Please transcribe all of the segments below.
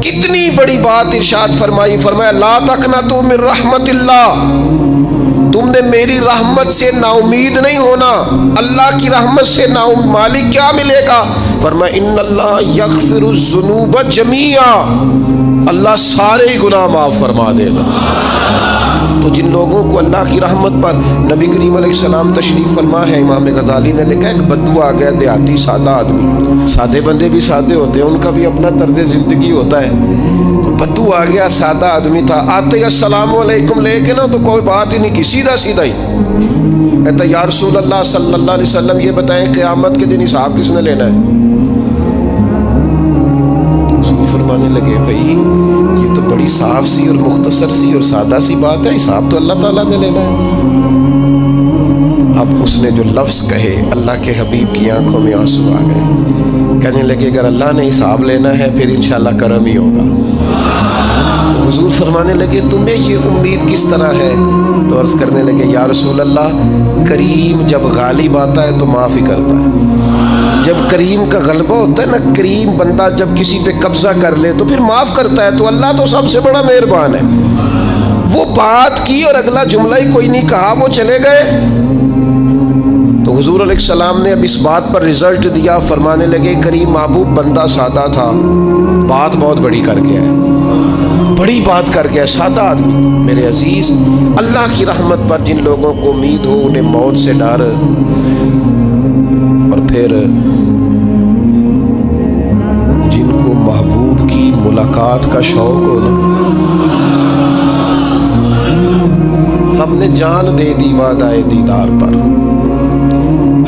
کتنی بڑی بات ارشاد فرمائی، فرمایا لا تقنطوا من رحمت اللہ، تم نے میری رحمت سے نا امید نہیں ہونا۔ اللہ کی رحمت سے نا مالک کیا ملے گا؟ فرمایا ان اللہ یغفر الذنوب جميعا، اللہ سارے گناہ معاف فرما دے گا۔ تو جن لوگوں کو اللہ کی رحمت پر نبی کریم علیہ السلام تشریف فرما ہے، امام غزالی نے لکھا ایک بدو آ گیا، دیہاتی سادہ آدمی، سادے بندے بھی سادے ہوتے ہیں، ان کا بھی اپنا طرز زندگی ہوتا ہے۔ تو بدو آ گیا، سادہ آدمی تھا، آتے ہی السلام علیکم لے کے نا تو کوئی بات ہی نہیں کی، سیدھا سیدھا ہی کہتا یا رسول اللہ صلی اللہ علیہ وسلم یہ بتائیں قیامت کے دن حساب کس نے لینا ہے؟ فرمانے لگے بھائی یہ تو بڑی صاف سی اور مختصر سی اور سادہ سی بات ہے، حساب تو اللہ تعالیٰ نے لینا ہے۔ اب اس نے جو لفظ کہے اللہ کے حبیب کی آنکھوں میں آنسو آ گئے، کہنے لگے اگر اللہ نے حساب لینا ہے پھر انشاءاللہ کرم ہی ہوگا۔ تو حضور فرمانے لگے تمہیں یہ امید کس طرح ہے؟ تو عرض کرنے لگے یا رسول اللہ کریم جب غالب آتا ہے تو معاف ہی کرتا ہے۔ جب کریم کا غلبہ ہوتا ہے نا، کریم بندہ جب کسی پہ قبضہ کر لے تو پھر معاف کرتا ہے، تو اللہ تو سب سے بڑا مہربان ہے۔ وہ بات کی اور اگلا جملہ ہی کوئی نہیں کہا، وہ چلے گئے۔ تو حضور علیہ السلام نے اب اس بات پر رزلٹ دیا، فرمانے لگے کریم محبوب بندہ سادہ تھا، بات بہت بڑی کر گیا ہے، بڑی بات کر گیا، سادہ آدمی۔ میرے عزیز، اللہ کی رحمت پر جن لوگوں کو امید ہو، انہیں موت سے ڈر اور پھر جن کو محبوب کی ملاقات کا شوق ہو نا، ہم نے جان دے دی وعدہ دیدار پر،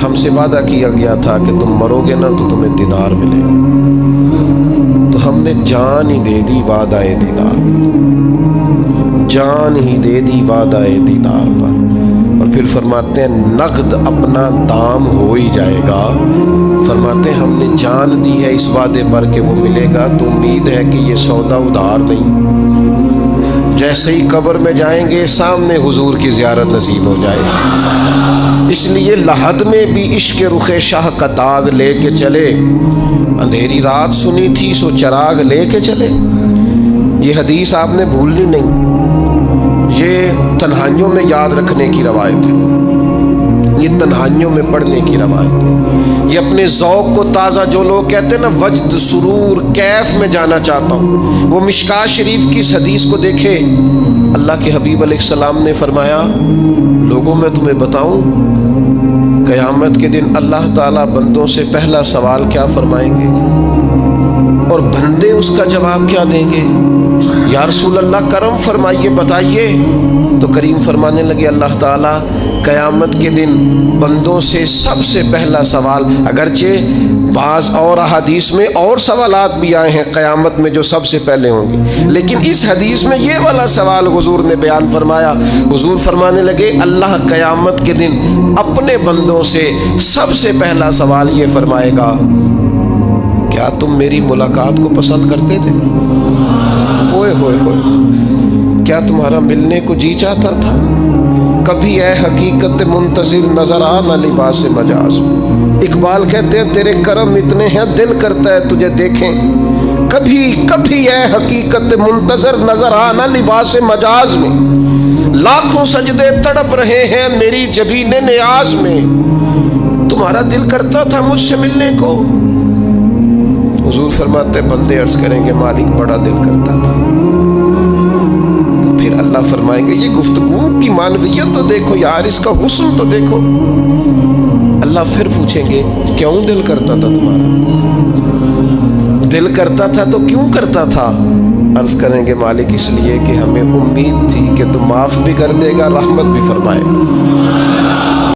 ہم سے وعدہ کیا گیا تھا کہ تم مرو گے نا تو تمہیں دیدار ملے گا، تو ہم نے جان ہی دے دی وعدہ دیدار، جان ہی دے دی وعدہ دیدار پر۔ اور پھر فرماتے ہیں نقد اپنا دام ہو ہی جائے گا، فرماتے ہیں ہم نے جان دی ہے اس وعدے پر کہ وہ ملے گا، تو امید ہے کہ یہ سودا ادھار نہیں، جیسے ہی قبر میں جائیں گے سامنے حضور کی زیارت نصیب ہو جائے گی۔ اس لیے لحد میں بھی عشق رخ شاہ کا داغ لے کے چلے، اندھیری رات سنی تھی سو چراغ لے کے چلے۔ یہ حدیث آپ نے بھولنی نہیں، یہ تنہائیوں میں یاد رکھنے کی روایت ہے، یہ تنہائیوں میں پڑھنے کی روایت ہے۔ یہ اپنے ذوق کو تازہ، جو لوگ کہتے ہیں نا وجد سرور کیف میں جانا چاہتا ہوں، وہ مشکات شریف کی اس حدیث کو دیکھے۔ اللہ کے حبیب علیہ السلام نے فرمایا لوگوں میں تمہیں بتاؤں قیامت کے دن اللہ تعالیٰ بندوں سے پہلا سوال کیا فرمائیں گے اور بندے اس کا جواب کیا دیں گے؟ یا رسول اللہ کرم فرمائیے بتائیے۔ تو کریم فرمانے لگے اللہ تعالیٰ قیامت کے دن بندوں سے سب سے پہلا سوال، اگرچہ بعض اور احادیث میں اور سوالات بھی آئے ہیں قیامت میں جو سب سے پہلے ہوں گے، لیکن اس حدیث میں یہ والا سوال حضور نے بیان فرمایا۔ حضور فرمانے لگے اللہ قیامت کے دن اپنے بندوں سے سب سے پہلا سوال یہ فرمائے گا کیا تم میری ملاقات کو پسند کرتے تھے؟ اوئے ہوئے ہوئے، کیا تمہارا ملنے کو جی چاہتا تھا؟ کبھی اے حقیقت منتظر نظر آ نہ لباس مجاز۔ اقبال کہتے ہیں تیرے کرم اتنے ہیں دل کرتا ہے تجھے دیکھیں، کبھی اے حقیقت منتظر نظر آ نہ لباس مجاز میں، لاکھوں سجدے تڑپ رہے ہیں میری جبین نیاز میں، تمہارا دل کرتا تھا مجھ سے ملنے کو؟ حضور فرماتے بندے عرض کریں گے مالک بڑا دل کرتا تھا۔ تو پھر اللہ فرمائیں گے یہ گفتگو کی معنویت تو دیکھو یار، اس کا حسن تو دیکھو۔ اللہ پھر پوچھیں گے کیوں دل کرتا تھا تمہارا؟ دل کرتا تھا تو کیوں کرتا تھا؟ عرض کریں گے مالک اس لیے کہ ہمیں امید تھی کہ تم معاف بھی کر دے گا، رحمت بھی فرمائے گا۔